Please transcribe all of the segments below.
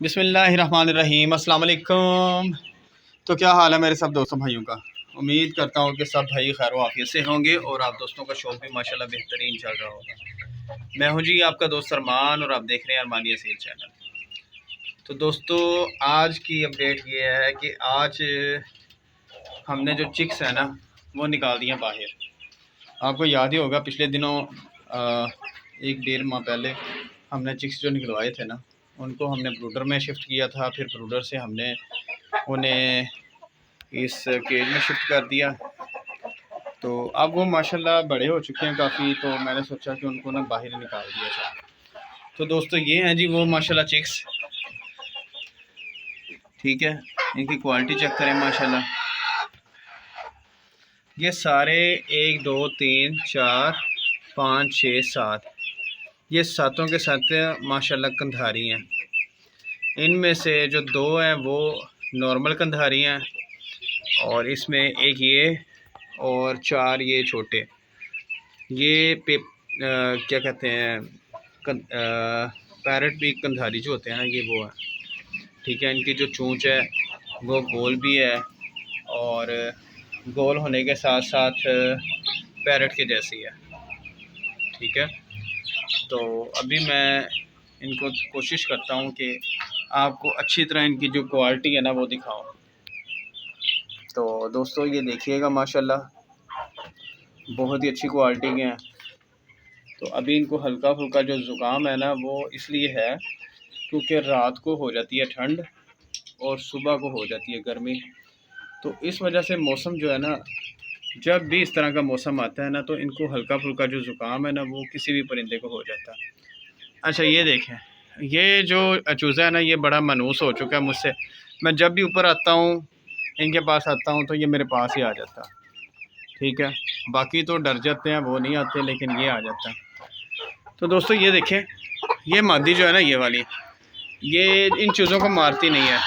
बिस्मिल्लाहिर्रहमानिर्रहीम अस्सलाम वालेकुम। तो क्या हाल है मेरे सब दोस्तों भाइयों का। उम्मीद करता हूँ कि सब भाई खैर आफियत से होंगे और आप दोस्तों का शौक भी माशाल्लाह बेहतरीन चल रहा होगा। मैं हूँ जी आपका दोस्त अरमान और आप देख रहे हैं अरमानी असील चैनल। तो दोस्तों आज की अपडेट ये है कि आज हमने जो चिक्स है ना वो निकाल दिया बाहर। आपको याद ही होगा पिछले दिनों एक डेढ़ माह पहले हमने चिक्स जो निकलवाए थे ना उनको हमने ब्रूडर में शिफ्ट किया था। फिर ब्रूडर से हमने उन्हें इस केज में शिफ्ट कर दिया। तो अब वो माशाल्लाह बड़े हो चुके हैं काफ़ी, तो मैंने सोचा कि उनको ना बाहर निकाल दिया जाए। तो दोस्तों ये हैं जी वो माशाल्लाह चिक्स। ठीक है, इनकी क्वालिटी चेक करें माशाल्लाह। ये सारे 1 2 3 4 5 6 7 ये सातों के साथ माशाल्लाह कंधारी हैं। इनमें से जो 2 हैं वो नॉर्मल कंधारी हैं और इसमें एक ये और 4 ये छोटे। ये क्या कहते हैं पैरट भी कंधारी जो होते हैं ना ये वो है। ठीक है, इनकी जो चोंच है वो गोल भी है और गोल होने के साथ साथ पैरट के जैसी है। ठीक है, तो अभी मैं इनको कोशिश करता हूँ कि आपको अच्छी तरह इनकी जो क्वालिटी है ना वो दिखाऊं। तो दोस्तों ये देखिएगा माशाल्लाह बहुत ही अच्छी क्वालिटी के हैं। तो अभी इनको हल्का फुल्का जो ज़ुकाम है ना वो इसलिए है क्योंकि रात को हो जाती है ठंड और सुबह को हो जाती है गर्मी। तो इस वजह से मौसम जो है ना, जब भी इस तरह का मौसम आता है ना तो इनको हल्का फुल्का जो ज़ुकाम है ना वो किसी भी परिंदे को हो जाता है। अच्छा ये देखें, ये जो चूज़ा है ना ये बड़ा मनूस हो चुका है मुझसे। मैं जब भी ऊपर आता हूँ इनके पास आता हूँ तो ये मेरे पास ही आ जाता है। ठीक है, बाकी तो डर जाते हैं वो नहीं आते, लेकिन ये आ जाता है। तो दोस्तों ये देखें, ये मादी जो है ना ये वाली, ये इन चीज़ों को मारती नहीं है,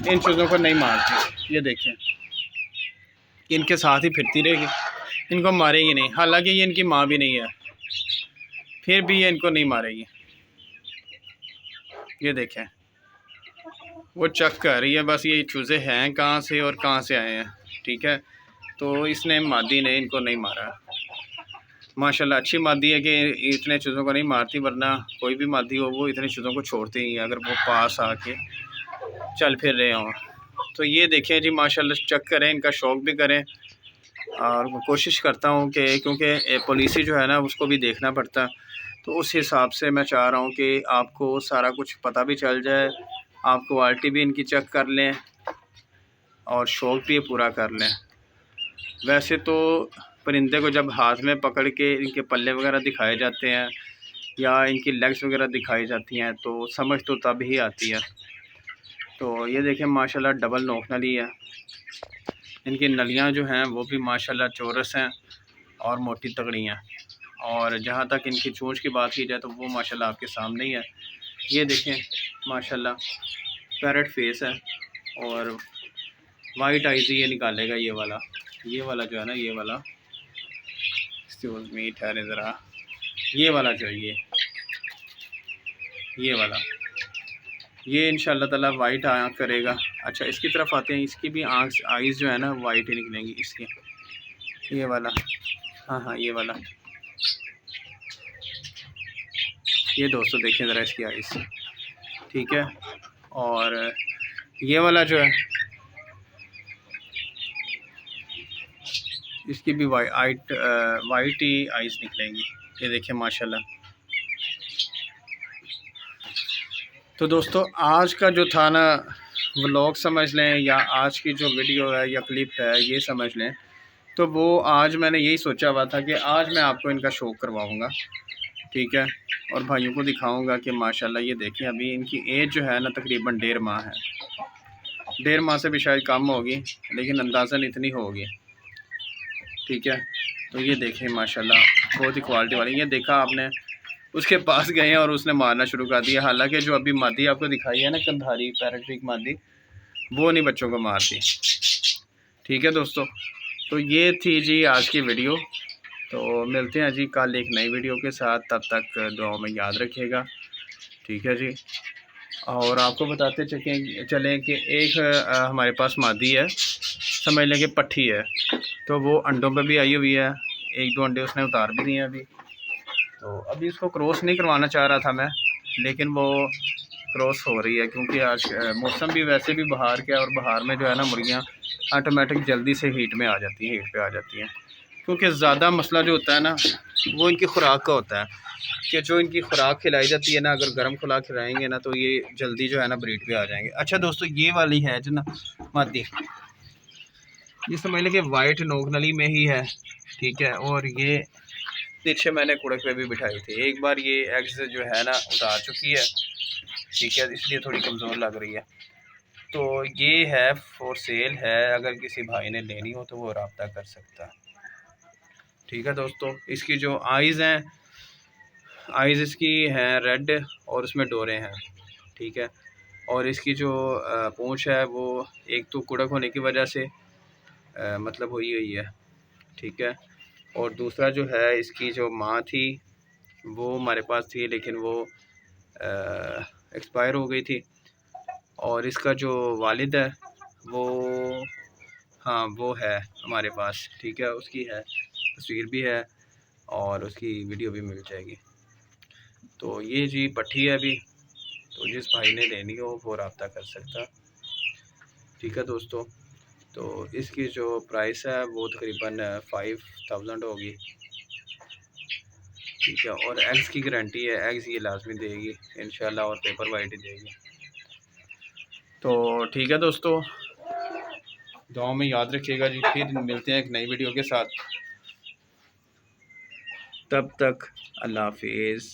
इन चीज़ों को नहीं मारती। ये देखें इनके साथ ही फिरती रहेगी, इनको मारेगी नहीं। हालांकि ये इनकी माँ भी नहीं है फिर भी ये इनको नहीं मारेगी। ये देखें वो चेक कर रही है बस ये चूज़े हैं कहाँ से और कहाँ से आए हैं। ठीक है, तो इसने मादी ने इनको नहीं मारा। माशाल्लाह अच्छी मादी है कि इतने चीज़ों को नहीं मारती, वरना कोई भी मादी हो वो इतनी चीज़ों को छोड़ती ही है अगर वो पास आके चल फिर रहे हों। तो ये देखें जी माशाल्लाह चेक करें, इनका शौक़ भी करें। और कोशिश करता हूँ कि क्योंकि पॉलिसी जो है ना उसको भी देखना पड़ता, तो उस हिसाब से मैं चाह रहा हूँ कि आपको सारा कुछ पता भी चल जाए, आप क्वालिटी भी इनकी चेक कर लें और शौक़ भी पूरा कर लें। वैसे तो परिंदे को जब हाथ में पकड़ के इनके पल्ले वगैरह दिखाए जाते हैं या इनकी लेग्स वगैरह दिखाई जाती हैं तो समझ तो तब ही आती है। तो ये देखें माशाल्लाह डबल नोक नली है। इनकी नलियां जो हैं वो भी माशाल्लाह चौरस हैं और मोटी तगड़ी हैं। और जहाँ तक इनकी चोंच की बात की जाए तो वो माशाल्लाह आपके सामने ही है। ये देखें माशाल्लाह पैरट फेस है और वाइट आइज ये निकालेगा। ये वाला जो है ना ये वाला मीट है ज़रा, ये वाला जो ये वाला ये इंशाल्लाह ताला वाइट आँख करेगा। अच्छा इसकी तरफ आते हैं, इसकी भी आइज़ जो है ना वाइट ही निकलेंगी इसकी। ये वाला, हाँ ये वाला, ये दोस्तों देखें ज़रा इसकी आइज़। ठीक है, और ये वाला जो है इसकी भी वाइट ही आइज़ निकलेंगी। ये देखें माशाल्लाह। तो दोस्तों आज का जो था ना व्लॉग समझ लें या आज की जो वीडियो है या क्लिप है ये समझ लें, तो वो आज मैंने यही सोचा हुआ था कि आज मैं आपको इनका शौक करवाऊँगा। ठीक है, और भाइयों को दिखाऊंगा कि माशाल्लाह ये देखें अभी इनकी एज जो है ना तकरीबन 1.5 माह है। 1.5 माह से भी शायद कम होगी लेकिन अंदाज़न इतनी होगी। ठीक है, तो ये देखें माशाल्लाह बहुत ही क्वालिटी वाली। ये देखा आपने उसके पास गए हैं और उसने मारना शुरू कर दिया। हालांकि जो अभी मादी आपको दिखाई है ना कंधारी पैराट्रिक मादी, वो नहीं बच्चों को मारती। ठीक है दोस्तों, तो ये थी जी आज की वीडियो। तो मिलते हैं जी कल एक नई वीडियो के साथ, तब तक दुआ में याद रखिएगा। ठीक है जी। और आपको बताते चलें कि एक हमारे पास मादी है, समझ लें कि पट्ठी है, तो वो अंडों पे भी आई हुई है। एक दो अंडे उसने उतार भी दिए हैं अभी। तो अभी इसको क्रॉस नहीं करवाना चाह रहा था मैं, लेकिन वो क्रॉस हो रही है क्योंकि आज मौसम भी वैसे भी बाहर का है, और बाहर में जो है ना मुर्गियाँ ऑटोमेटिक जल्दी से हीट में आ जाती हैं, हीट पे आ जाती हैं। क्योंकि ज़्यादा मसला जो होता है ना वो इनकी खुराक का होता है, कि जो इनकी खुराक खिलाई जाती है ना, अगर गर्म खुराक खिलाएंगे ना तो ये जल्दी जो है ना ब्रीड पे आ जाएंगे। अच्छा दोस्तों, ये वाली है जो ना मादी, ये समझ लें कि वाइट नोकनली में ही है, ठीक है। और ये पीछे मैंने कुड़क पे भी बिठाई थी, एक बार ये एग्स जो है ना उतार चुकी है, ठीक है, इसलिए थोड़ी कमज़ोर लग रही है। तो ये है फॉर सेल है, अगर किसी भाई ने लेनी हो तो वो रब्ता कर सकता है, ठीक है दोस्तों। इसकी जो आइज़ हैं, आइज़ इसकी हैं रेड और उसमें डोरे हैं, ठीक है। और इसकी जो पूँछ है वो एक तो कुड़क होने की वजह से मतलब हुई हुई है, ठीक है। और दूसरा जो है, इसकी जो माँ थी वो हमारे पास थी, लेकिन वो एक्सपायर हो गई थी। और इसका जो वालिद है वो, हाँ वो है हमारे पास, ठीक है, उसकी है तस्वीर भी है और उसकी वीडियो भी मिल जाएगी। तो ये जी पट्टी है अभी, तो जिस भाई ने लेनी हो वो रब्ता कर सकता, ठीक है दोस्तों। तो इसकी जो प्राइस है वो तकरीबन 5000 होगी, ठीक है। और एग्स की गारंटी है, एग्स ये लाजमी देगी इंशाल्लाह, और पेपर वाइट ही देगी। तो ठीक है दोस्तों, दुआ में याद रखिएगा जी, फिर मिलते हैं एक नई वीडियो के साथ। तब तक अल्लाह हाफिज़।